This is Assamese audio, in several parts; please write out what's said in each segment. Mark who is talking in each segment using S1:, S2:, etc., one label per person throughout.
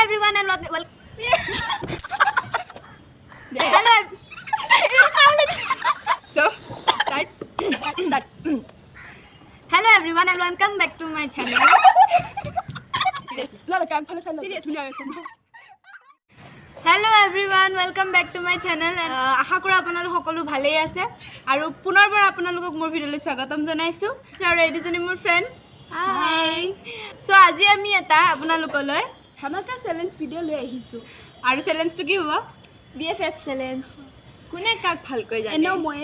S1: everyone and welcome. So start. Hello everyone and welcome back to my channel. Hello everyone, welcome back to my channel. আশা কৰো আপোনালোক সকলো ভালেই আছে আৰু পুনৰবাৰ আপোনালোকক মোৰ ভিডিঅ'লৈ স্বাগতম জনাইছো। সো আৰু এডিজনী মোৰ ফ্ৰেণ্ড। হাই। সো আজি আমি এটা আপোনালোকলৈ
S2: ধামাকা চ্যালেঞ্জ ভিডিও লৈ আহিছো
S1: আৰু চ্যালেঞ্জটো কি হ'ব?
S2: BFF challenge. কোনে কাক ভালকৈ জানে?
S1: এনো মই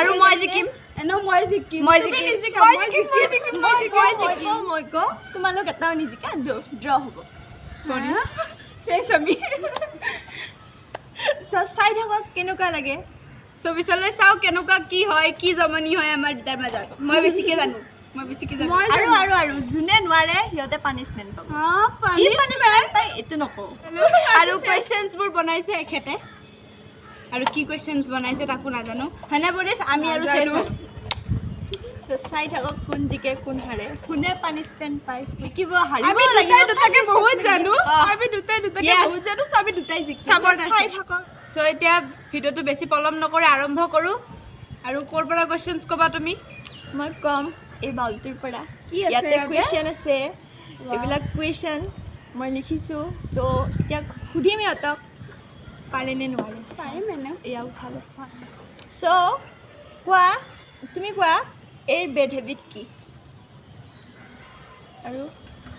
S1: আৰু মই জিকিম।
S2: এনো মই জিকিম।
S1: মই জিকিম।
S2: তোমালোক এটাও নিজিকা ড্ৰ হ'ব।
S1: শেষ আমি।
S2: সো চাই থাকক কেনেকুৱা লাগে।
S1: সো পিছলৈ চাও কেনেকুৱা কি হয় কি জমনি হয় আমাৰ দুটাৰ মাজত। মই বেছিকে জানো। আৰু জুনে নোৱাৰে সিহঁতে পানিশমেন্ট পাব। পানিশমেন্ট পাই এটো নকও। আৰু কোৱেশ্চনছ বোৰ বনাইছে এখেতে। আৰু কি কোৱেশ্চনছ বনাইছে তাকো নাজানো। হয়নে বৰিছ আমি আৰু চাইছো।
S2: সো চাই থাকক কোন জিকে কোন হাৰে। কোনে পানিশমেন্ট পাই কিব হাৰিব লাগিব।
S1: আমি দুটাকে বহুত জানো। আমি দুটাকে বহুত জানো। সবই দুটাই জিকছে।
S2: চাই থাকক।
S1: সো এতিয়া ভিডিওটো বেছি পলম নকৰে আৰম্ভ কৰো। আৰু কোৰ পৰা কোৱেশ্চনছ কবা তুমি?
S2: মই কম এই বাউলটোৰ পৰা
S1: কি আছে
S2: ইয়াতে কোৱেশ্চন আছে। এইবিলাক কোৱেশ্চন মই লিখিছো। তো এতিয়া সুধিম ইহঁতক পাৰে নে নোৱাৰে।
S1: পাৰে মানে
S2: এয়া উঠালো। সো কোৱা তুমি কোৱা এই বেড হেবিট কি? আৰু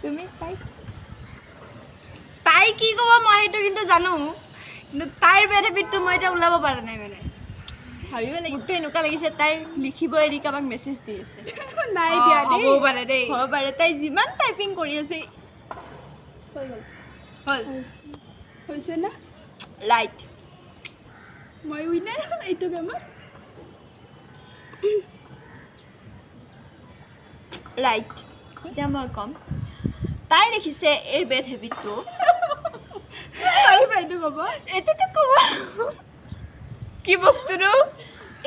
S2: তুমি
S1: তাই কি ক'ব মই সেইটো কিন্তু জানো। কিন্তু তাইৰ বেড হেবিটটো মই এতিয়া ওলাব পৰা নাই মানে।
S2: ভাবিব লাগিব তো এনেকুৱা লাগিছে তাই লিখিব এৰি কাবাক মেছেজ দি আছে।
S1: নাই দিয়া দেই। হ'ব পাৰে দেই।
S2: হ'ব পাৰে তাই যিমান টাইপিং কৰি আছে হৈ গ'ল।
S1: হ'ল
S2: হৈছে না? ৰাইট।
S1: মই উইনাৰ এইটো গেমত।
S2: ৰাইট। এতিয়া মই ক'ম তাই লিখিছে এৰ বেড হেবিটটো।
S1: আৰু বাইটো ক'ব
S2: এইটোতো ক'ব
S1: কি বস্তুনো?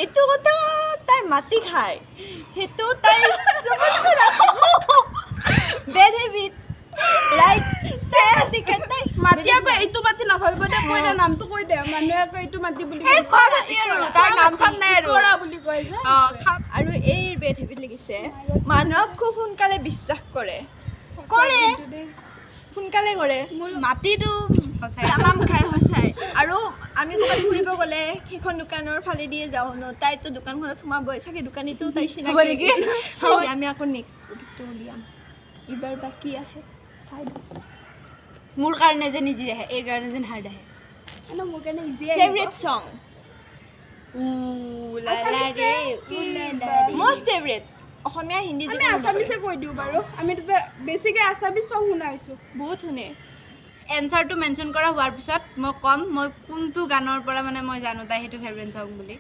S2: এইটো কথা তাই মাটি খায় সেইটো তাই বেড হেবিট। ৰাইট।
S1: মাটি আকৌ এইটো মাটি নাভাবিব দে। কৈ দে নামটো কৈ দে। মানুহে আকৌ এইটো মাটি বুলি তাৰ নাম চাম নাই আৰু কৰা বুলি কয় যে।
S2: আৰু এই বেড হেবিট লিখিছে মানুহক খুব সোনকালে বিশ্বাস কৰে সোনকালে কৰে।
S1: মাটিটো
S2: তামাম খাই সঁচাই। আৰু আমি ক'ৰবাত ফুৰিব গ'লে সেইখন দোকানৰ ফালে দিয়ে যাওঁ ন তাইতো দোকানখনত সোমাবই চাগে দোকানীটো তাই চিনাকি। আমি আকৌ নেক্সট প্ৰডাক্টটো উলিয়াম এইবাৰ বা কি আহে চাই
S1: মোৰ কাৰণে যে ইজি আহে এই কাৰণে যেন হাৰ্ড আহে।
S2: মোৰ কাৰণে ইজি আহে। ফেভৰেট সং most favorite অসমীয়া হিন্দী
S1: আমি আসামিছে কৈ দিও বাৰু। আমি তো বেছিকে আসামিজ সং শুনা হৈছো
S2: বহুত শুনে।
S1: এনসাৰটো মেনশন কৰা হোৱাৰ পিছত মই কম মই কোনটো গানৰ পৰা মানে মই জানো তাই সেইটো ফেভৰেট সং বুলি।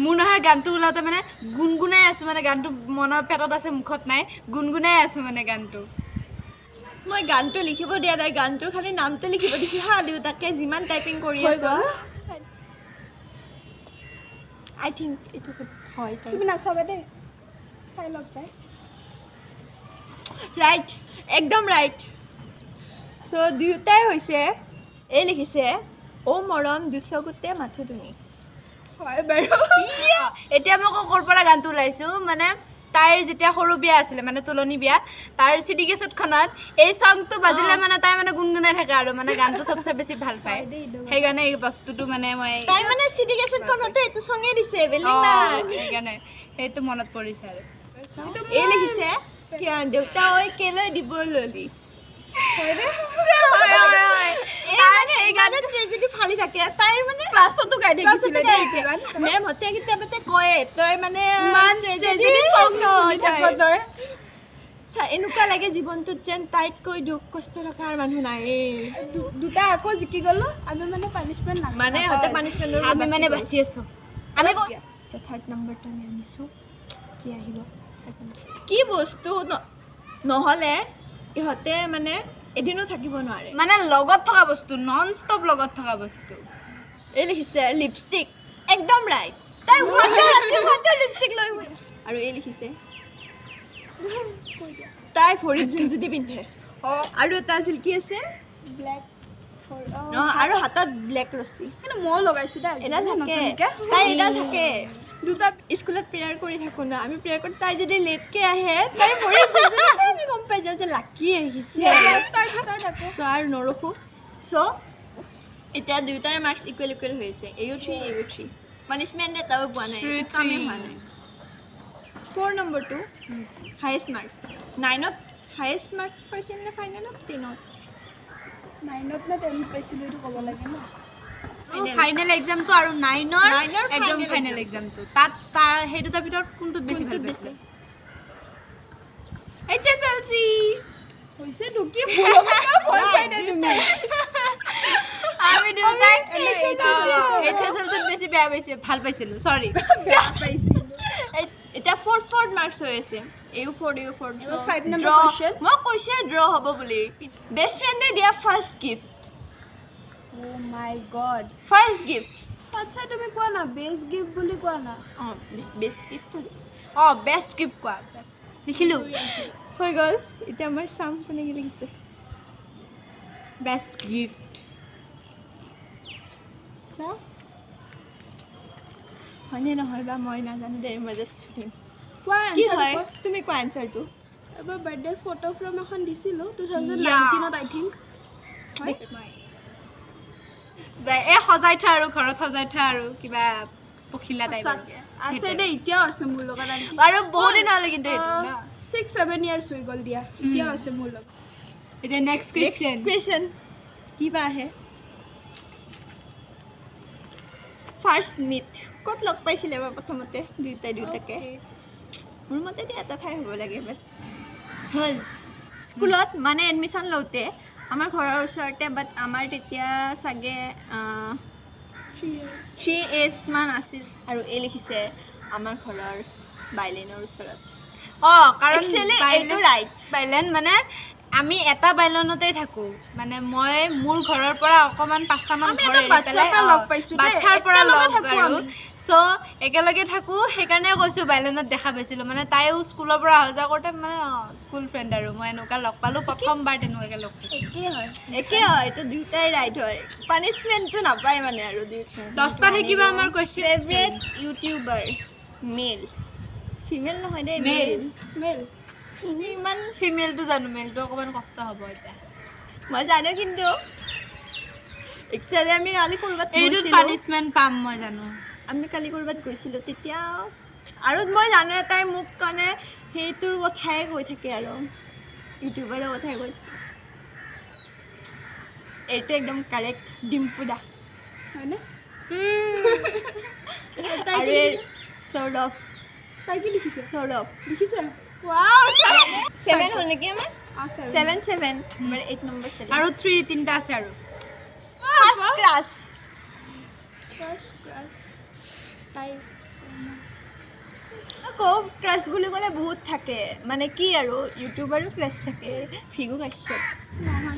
S1: মোৰ নহয় গানটো ওলাতে মানে গুনগুনাই আছো মানে গানটো মনৰ পেটত আছে মুখত নাই গুনগুনাই আছো মানে গানটো।
S2: মই গানটো লিখিব দিয়া নাই গানটোৰ খালি নামটো লিখিব দিছো হা দুটাকে যিমান টাইপিং কৰি আছো। আই থিংক এইটো হয় তাই।
S1: তুমি নাচাবা দে চাই লগ তাই।
S2: ৰাইট একদম ৰাইট। সো দুটাই হৈছে এই লিখিছে অ মৰম দুচকুতে মাথো তুমি।
S1: হয় বাৰু। এতিয়া মই ক'ৰ পৰা গানটো ওলাইছো মানে তাইৰ যেতিয়া সৰু বিয়া আছিলে মানে তুলনি বিয়া তাৰ চিডি কেছেটখনত এই সংটো বাজিলে মানে তাই মানে গুনগুনাই থাকে আৰু মানে গানটো সবচে বেছি ভাল পায়। সেইকাৰণে এই বস্তুটো মানে মই
S2: তাই মানে চিডি কেছেটখনতে এইটো সংগে দিছে বেলেগ না।
S1: সেইকাৰণে সেইটো মনত পৰিছে আৰু
S2: এই লিখিছে দেউতা ঐ কেলৈ দিব ললি। এই গানত ট্ৰেজেডি ফালি থাকে তাইৰ মানে
S1: ক্লাছতো গাই দেখিছিলে
S2: মেম হতে কেতিয়াবাতে কয় তই মানে
S1: ট্ৰেজেডি সং তই
S2: এনেকুৱা লাগে জীৱনটোত যেন তাইতকৈ দুখ কষ্ট থকাৰ মানুহ নাই।
S1: দুটা আকৌ জিকি গ'লো আমি মানে পানিশমেন্ট না
S2: মানে হতে পানিশমেন্টৰ
S1: আমি মানে বাচি আছো। আমি
S2: থাৰ্ড নম্বৰটো আমি আনিছো কি আহিব কি বস্তু নহ'লে ইহঁতে মানে এদিনো থাকিব নোৱাৰে
S1: মানে লগত থকা বস্তু নন ষ্টপ লগত থকা বস্তু।
S2: এই লিখিছে লিপষ্টিক একদম ৰাইট। তাই হোৱাটো লিপষ্টিক লৈ আৰু এই লিখিছে তাই ভৰিত জোনজুতি পিন্ধে। আৰু এটা আছিল কি আছে ব্লেক ন আৰু হাতত ব্লেক ৰছী
S1: কিন্তু মই লগাইছো দা
S2: এটা থাকে তাই এটা থাকে দুটা স্কুলত প্ৰেয়াৰ কৰি থাকো না আমি প্ৰেয়াৰ কৰি তাই যদি লেটকে আহে তাই পৰি আমি গম পাই যাওঁ যে লাকি আহিছে চ' আৰু নৰখো চ' এতিয়া দুয়োটাৰে মাৰ্কছ ইকুৱেল হৈছে এইও 3 পানিছমেণ্ট এটাও পোৱা নাই কামেই হোৱা নাই 4 নম্বৰটো হায়েষ্ট মাৰ্কছ 9ত হায়েষ্ট মাৰ্কছ পাইছিল নে ফাইনেলত 10ত
S1: 9ত না 10ত পাইছিলো এইটো ক'ব লাগে ন
S3: ফাইনেল এক্সামটো আৰু 9ৰ একদম ফাইনেল এক্সামটো তাত তাৰ হেই দুটাৰ ভিতৰত কোনটোত বেছি ভাল পাইছে এইচএসএলসি
S1: হৈছে দুকি ভুলবা ভয় পাই দে তুমি
S3: আমি দুটাই এইচএসএলসিত বেছি বেয়া পাইছে ভাল পাইছিলো সৰি
S1: বেয়া পাইছিলো
S2: এটা 4 মাৰ্কছ হৈ আছে এইও 4
S1: 5 নম্বৰ কোৱেশ্চন
S2: মই কৈছে ড্ৰ হ'ব বুলি বেষ্ট ফ্ৰেণ্ডে দিয়া ফাৰ্ষ্ট গিফট
S1: ও মাই গড
S2: ফাৰ্ষ্ট গিফট
S1: আচ্ছা তুমি কোৱা না বেষ্ট গিফট বুলি কোৱা না
S2: বেষ্ট গিফট
S3: বেষ্ট গিফট কোৱা লিখিলো
S2: হৈ গ'ল এতিয়া মই চাম কোনে কি লিখিছে
S3: বেষ্ট গিফট
S2: হয়নে নহয় বা মই নাজানো দে মই জাষ্ট সুধিম
S1: কোৱা
S2: কি
S1: আনসাৰ
S2: হয় তুমি কোৱা আনসাৰটো
S1: এবাৰ বাৰ্থডে ফটো ফ্ৰেম এখন দিছিলো 2019ত আই থিংক
S3: এ সজাই থোৱা আৰু ঘৰত সজাই থোৱা আৰু কিবা পখিলা টাইপ
S1: আছে দে এতিয়াও আছে মোৰ লগত
S3: আৰু বহুত দিন হ'লে কিন্তু এইটো
S1: 6-7 ইয়াৰ্ছ হৈ গ'ল দিয়া এতিয়াও আছে মোৰ লগত
S3: এতিয়া নেক্সট
S2: কুৱেশ্যন কিবা আহে ফাৰ্ষ্ট মিট ক'ত লগ পাইছিলে বা প্ৰথমতে দুটাকে মোৰ মতে এটা ঠাই হ'ব লাগে বাট
S3: হ'ল
S2: স্কুলত মানে এডমিশ্যন লওঁতে আমাৰ ঘৰৰ ওচৰতে বাট আমাৰ তেতিয়া চাগে 3 years মান আছিল আৰু এই লিখিছে আমাৰ ঘৰৰ বাইলেনৰ ওচৰত
S3: কাৰণ
S2: একচুৱেলি এইটো ৰাইট
S3: বাইলেন মানে আমি এটা বাইলনতেই থাকো মানে মই মোৰ ঘৰৰ পৰা অকমান 5টামান ঘৰ বাচ্চাৰ পৰা লগ আৰু সো একেলগে থাকো সেইকাৰণে কৈছো বাইলনত দেখা পাইছিলো মানে তাইও স্কুলৰ পৰা অহা যোৱা কৰোঁতে মানে স্কুল ফ্ৰেণ্ড আৰু মই এনেকুৱা লগ পালো প্ৰথমবাৰ তেনেকুৱাকে লগ পাইছো
S2: একে হয় এইটো দুটাই ৰাইট হয় পানিছমেণ্টটো নাপায় মানে আৰু
S3: 10টা থাকিবা আমাৰ question
S2: favourite YouTuber male female নহয় দেই মেল ইমান
S3: ফিমেলটো জানো মেলটো অকমান কষ্ট হ'ব এতিয়া
S2: মই জানো কিন্তু একচুৱেলি আমি কালি ক'ৰবাত
S3: এইটোত পানিছমেণ্ট পাম মই জানো
S2: আমি কালি ক'ৰবাত গৈছিলোঁ তেতিয়া আৰু মই জানো এটাই মোক কাৰণে সেইটোৰ কথাই কৈ থাকে আৰু ইউটিউবাৰৰ কথাই কৈ এইটো একদম কাৰেক্ট ডিম্পুদা
S1: হয়নে
S2: আৰু চৰ্ট অফ
S1: তাই কি লিখিছে
S2: সৌৰভ
S1: লিখিছে ওয়াও
S2: 7 হ'ল নেকি আমাৰ 7 আমাৰ 8 নম্বৰ
S3: আৰু 3 আছে আৰু
S2: ফাৰ্ষ্ট ক্লাছ
S1: তাই
S2: আকৌ ক্ৰাছ বুলি ক'লে বহুত থাকে মানে কি আৰু ইউটিউবাৰো ক্ৰাছ থাকে ফিগু কাশ্যপ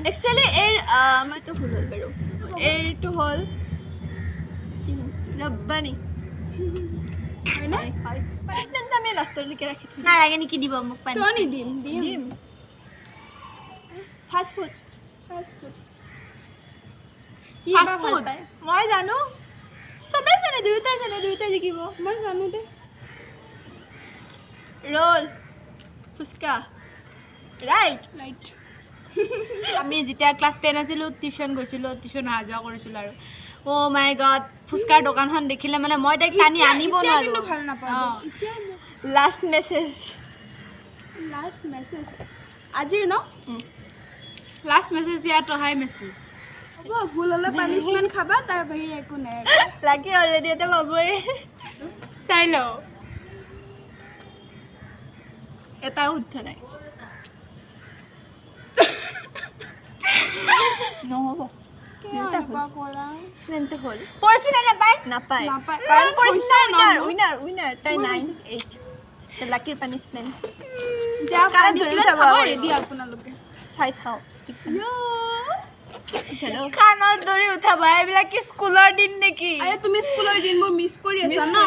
S2: একচুৱেলি মইতো ভুল হ'ল বাৰু এইটো হ'ল ৰব্বানী পানিছমেণ্টটো আমি লাষ্টলৈকে ৰাখি থৈ
S3: নালাগে নেকি দিব মোক পানী
S1: তই নিদিম দিম
S2: ফাষ্ট ফুড
S3: ফাষ্ট ফুড
S2: মই জানো চবেই জানে দুয়োটাই জিকিব
S1: মই জানো দে
S2: ৰোল ফুচকা ৰাইট
S3: আমি যেতিয়া ক্লাছ 10 আছিলোঁ টিউশ্যন গৈছিলোঁ টিউশ্যন অহা যোৱা কৰিছিলোঁ আৰু অ' মাই গড ফুচকাৰ দোকানখন দেখিলে মানে মই তাইক টানি আনিব নোৱাৰোঁ
S1: ভাল নাপাওঁ
S2: লাষ্ট মেছেজ
S1: আজিৰ ন
S3: লাষ্ট মেছেজ ইয়াত অহাই মেছেজ
S1: হ'ব ভুল হ'লে পানিছমেণ্ট খাবা তাৰ বাহিৰে একো নাই
S2: লাগে অলৰেডি এটা পাবই
S3: চাই লওঁ
S2: এটাও শুদ্ধ নাই নহ'ব স্মেনটো হ'ল
S3: পৰস্মিনা
S2: নাপায়
S1: কাৰণ
S2: উইনাৰ তাই 9-8 লাকিৰ পানিছমেণ্ট
S1: ৰেডি আপোনালোকে
S2: চাই খাওঁ
S3: খানত ধৰি উঠাব এইবিলাক কি স্কুলৰ দিন নেকি
S1: আৰে তুমি স্কুলৰ দিনবোৰ মিছ কৰি আছা ন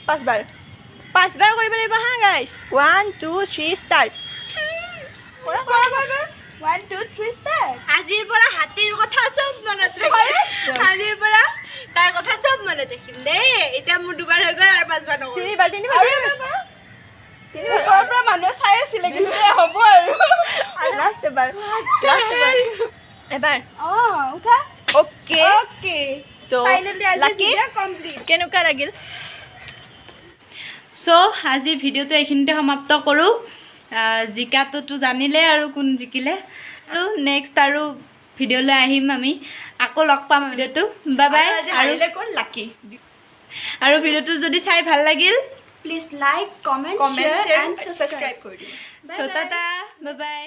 S2: 5 বাৰ কৰিব লাগিব হা গাইছ 1 2 3 ষ্টাৰ্ট
S1: 1 2 3 ষ্টাৰ্ট
S3: ঘৰৰ পৰা মানুহে চাই আছিলে কিন্তু হ'ব আৰু
S2: লাষ্ট এবাৰ
S3: উঠা
S2: অ'কে তো লাকি কেনেকুৱা লাগিল
S3: চ' আজি ভিডিঅ'টো এইখিনিতে সমাপ্ত কৰোঁ জিকাটোতো জানিলে আৰু কোন জিকিলে আৰু নেক্সট আৰু ভিডিঅ'লৈ আহিম আমি আকৌ লগ পাম ভিডিঅ'টো বাই বাই আৰু ভিডিঅ'টো যদি চাই ভাল লাগিল please like comment share and subscribe কৰি দিওঁ চ' টাটা বাই বাই